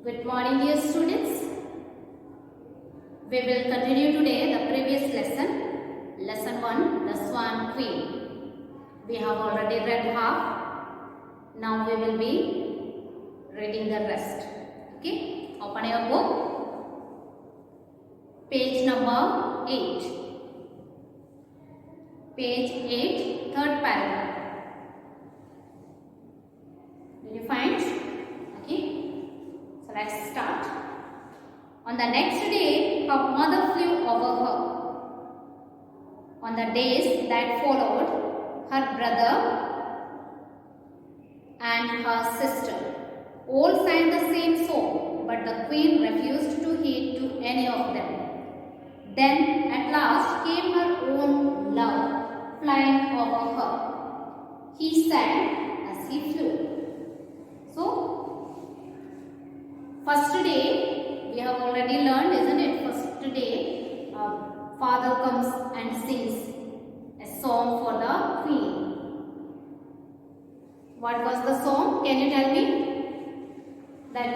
Good morning, dear students. We will continue today the previous lesson, lesson 1, the Swan Queen. We have already read half. Now we will be reading the rest. Okay, open your book. Page number 8. Page 8, third paragraph. Did you find? Okay. So let's start. On the next day, her mother flew over her. On the days that followed, her brother and her sister all sang the same song, but the queen refused to heed to any of them. Then at last came her own love flying over her. He sang as he flew. So, first day we have already learned, isn't it? First day, father comes and sings a song for the queen. What was the song? Can you tell me? That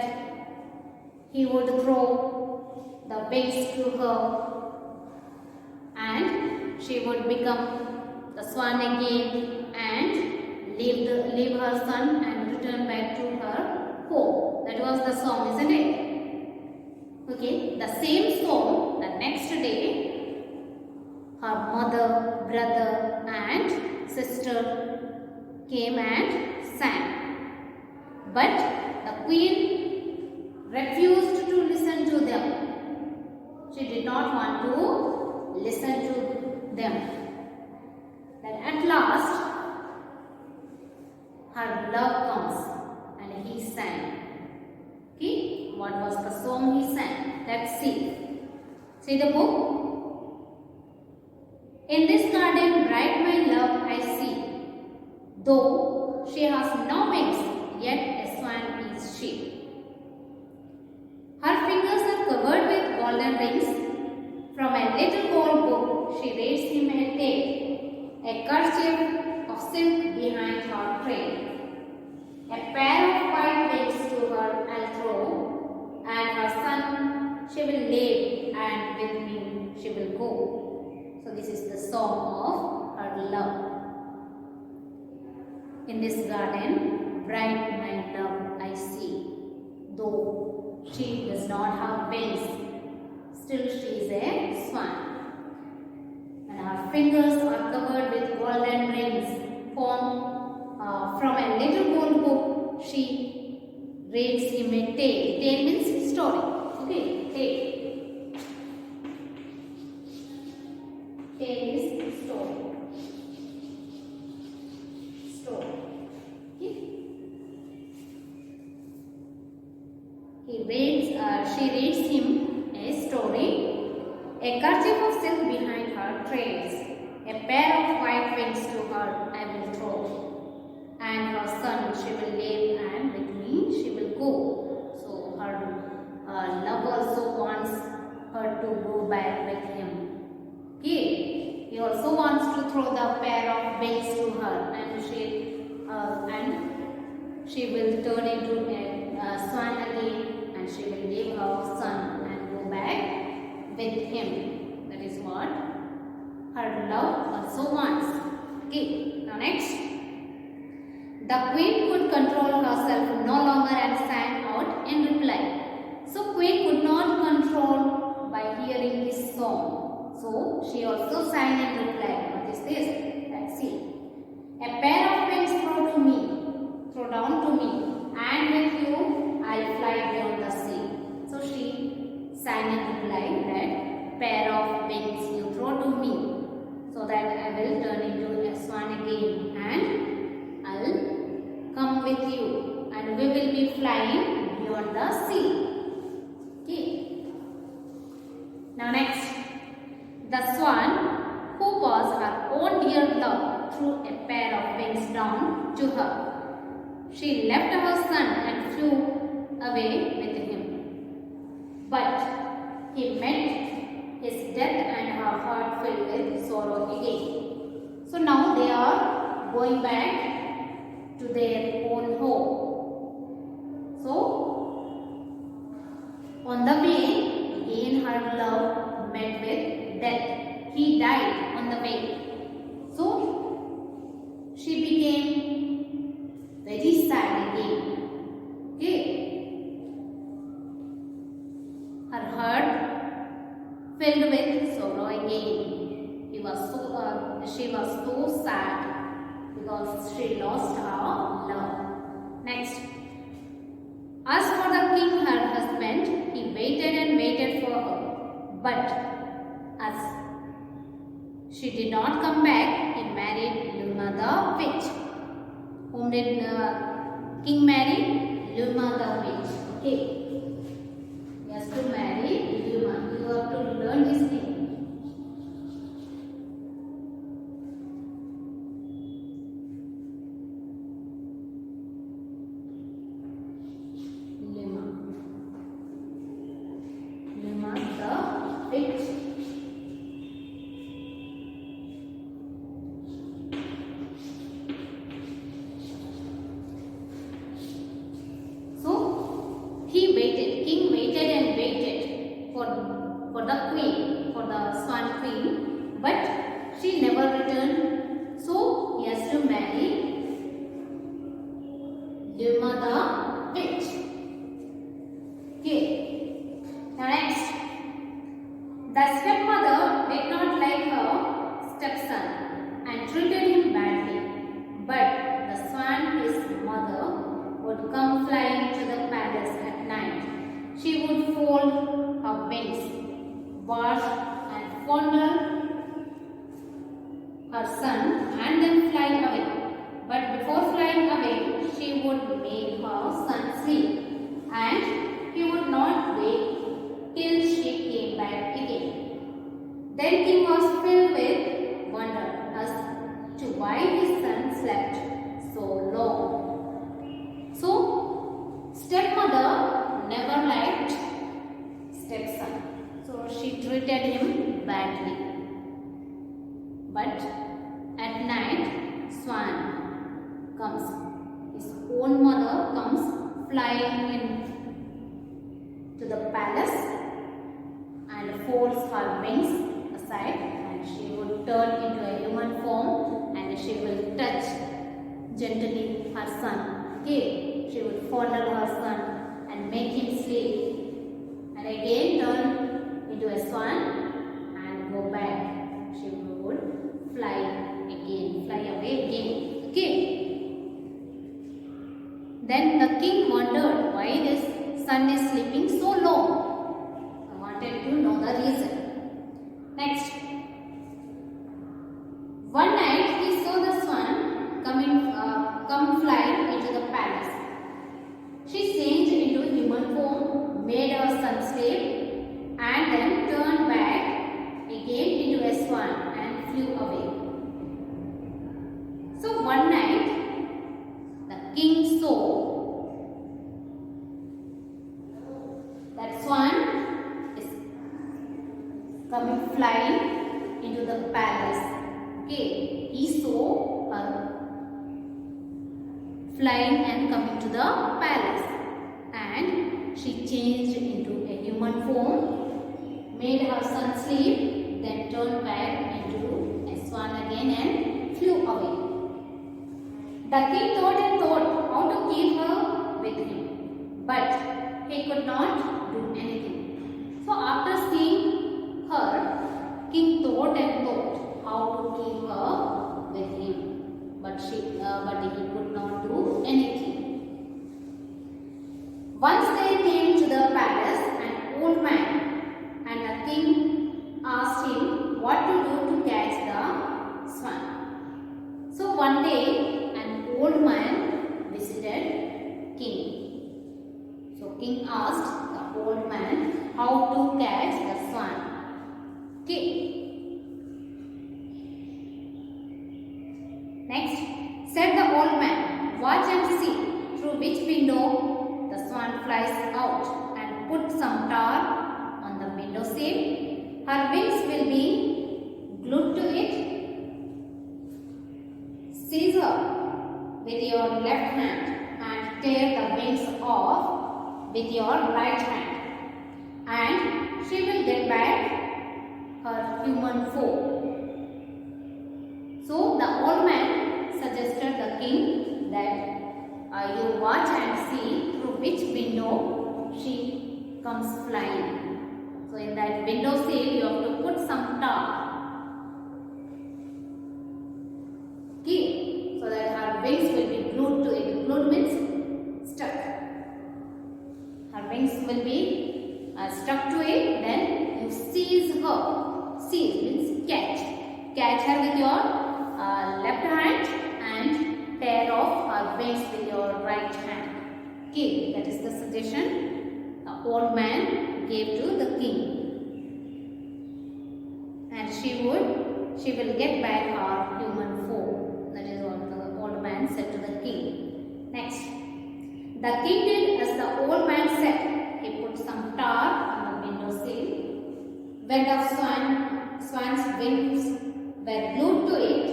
he would throw the wings to her and she would become the swan again and leave her son and return back to her home. That was the song, isn't it? Okay, the same song the next day, her mother, brother and sister came and sang. But the queen refused to listen to them. She did not want to listen to them. Then at last, her love comes and he sang. Okay, what was the song he sang? Let's see. See the book. In this garden, bright my love I see. Though she has no wings, yet a swan is she. Her fingers are covered with golden rings. From a little gold book, she reads him a tale, a kerchief of silk behind her train. A pair of white wings to her I'll throw, and her son she will leave, and with me she will go. So this is the song of her love. In this garden, bright my love I see. Though she does not have wings, still she is a swan. And her fingers are covered with golden rings formed from a little gold book. She reads him a tale. Tale means story. Okay, tale. Tale is story. Story. Okay. She reads him a story. A kerchief of silk behind her trails. A pair of white wings to her I will throw. And her son she will leave, and with me she will go. So her love also wants her to go back with him. Okay. He also wants to throw the pair of wings to her, and she will turn into a swan again, and she will leave her son and go back with him. That is what her love also wants. Okay. Now next. The queen could control herself no longer and sang out in reply. So queen could not control by hearing this song. So she also sang in reply. What is this? Let's see. A pair of wings throw down to me, and with you I'll fly beyond the sea. So she sang in reply that pair of wings you throw to me, so that I will turn into a swan again, and I'll come with you, and we will be flying beyond the sea. Okay. Now next, the swan, who was her own dear love, threw a pair of wings down to her. She left her son and flew away with him. But he met his death, and her heart filled with sorrow again. So now they are going back to their own home. So very sad again. Okay. Her heart filled with sorrow again. She was so sad because she lost her love. Next. As for the king, her husband, he waited and waited for her. But as she did not come back, he married Luma the witch. Whom did king marry? Luma the witch. Okay. He has to marry Luma. You have to learn this thing. Luma the witch. So king waited and waited for the queen, for the swan queen, but she never returned. So he has to marry Luma the witch. Okay. Now next, the stepmother did not like her stepson and treated him badly. But the swan, his mother, would come flying to the palace at night. She would fold her wings, wash and fondle her son and then fly away. But before flying away, she would make her son sleep and he would not wake till she came back again. Then king was filled with wonder as to why his son slept so long. So, stepmother never liked stepson. So, she treated him badly. But at night, Swan comes. His own mother comes flying in to the palace and folds her wings aside, and she would turn into a human form and she will touch gently her son. Okay, she would fondle her son and make him sleep, and again turn into a swan and go back. She would fly away again. Okay. Then the king wondered why this son is sleeping so long. I wanted to know the reason. Next. One night he saw the swan come flying into the palace. She changed into human form, made her son sleep, and then turned back again into a swan and flew away. So one night the king saw that swan is coming flying into the palace. Okay, he saw her flying and coming to the palace, and she changed into a human form, made her son sleep, then turned back into a swan again and flew away. The king thought and thought how to keep her with him, but he could not do anything. So after seeing her, king thought and thought how to keep her with him, but he could not do anything. Once they came to the palace, an old man, and the king asked him what to do to catch the swan. So one day, an old man visited king. So king asked the old man how to catch the swan. Okay. Next, said the old man, watch and see through which window the swan flies out, and put some tar on the window sill. Her wings will be glued to it. Seize her with your left hand and tear the wings off with your right hand, and she will get back her human form. So the old man suggested the king that you watch and see through which window she comes flying. So in that window sill you have to put some tar. Okay, so that her wings will be glued to it. Glued means stuck. Her wings will be stuck to it. Then you seize her. Seize means catch. Catch her with your left hand and tear off her wings with your right hand. Okay, that is the suggestion the old man gave to the king. And she will get back her human form. That is what the old man said to the king. Next, the king did as the old man said. He put some tar on the windowsill. When the swan's wings were glued to it,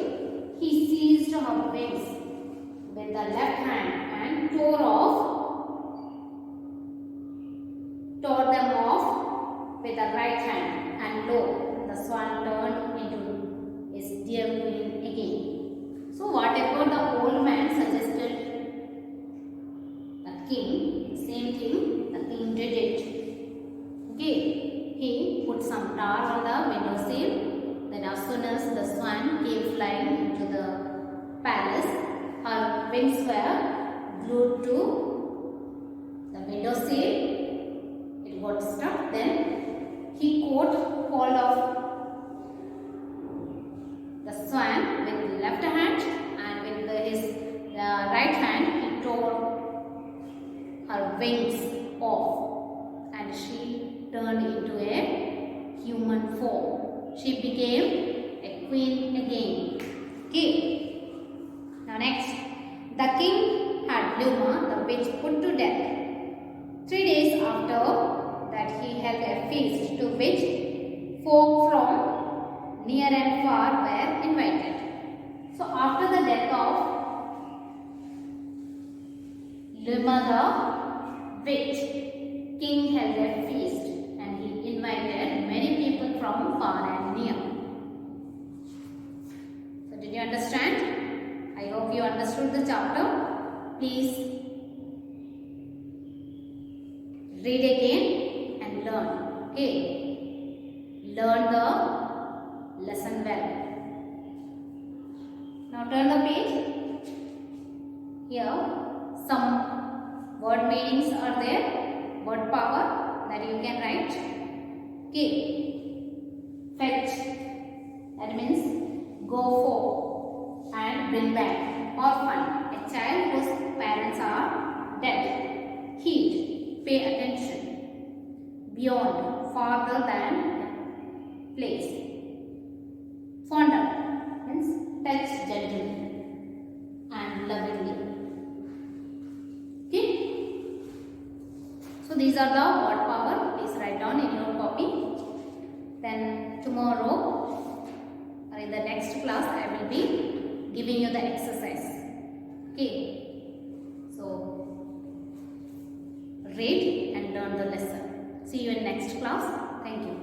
he seized her wings with the left hand and tore them off with the right hand. And lo, the swan turned into his dear queen again. So whatever the old man suggested the king, same thing the king did it. Okay, he put some tar on the windowsill. Then as soon as the swan came flying into the palace, her wings were glued to the windowsill. It got stuck. Then he caught hold of the swan with the left hand, and with his right hand he tore her wings off, and she turned into a human form. She became a queen again. Okay. Now next, the king had Luma, the witch, put to death. 3 days after that he held a feast to which folk from near and far were invited. So after the death of Luma the witch, king held a feast and he invited many people from far and near. So did you understand? I hope you understood the chapter. Please read again and learn. Okay. Learn the lesson well. Now turn the page. Here some word meanings are there. Word power that you can write. Okay. Fetch. That means go for and bring back. Orphan. A child whose parents are dead. Heed. Pay attention. Beyond. Farther than place. Fondle means touch gently and lovingly. Okay. So these are the word power. Please write down in your copy. Then tomorrow or in the next class I will be giving you the exercise. Okay. So read and learn the lesson. See you in next class. Thank you.